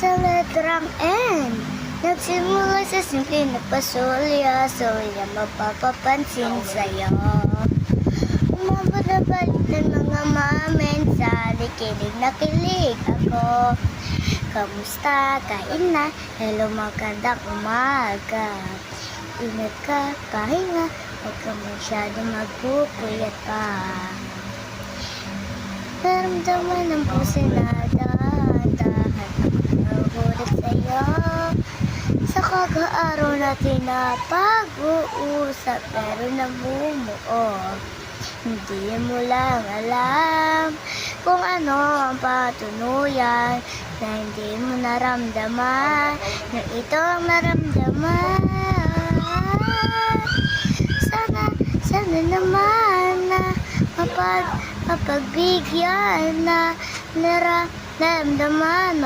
Sa letrang N, nagsimula sa simple na pasulya, so yan mapapapansin sa'yo. Umabot na balik ng mga mamensa, kilig na kilig ako. Kamusta? Kain na? Hello, magandang umaga. Ingat ka, pahinga, huwag ka masyado magpupuyat pa. Naramdaman ng puso na dahan-dahan ang nagulat sa'yo. Sa kag-araw natin na pag-uusap, pero namumuo. Hindi mo lang alam kung ano ang patunuyan na hindi mo naramdaman, na ito ang naramdaman. Sana naman na mapagbigyan na naramdaman,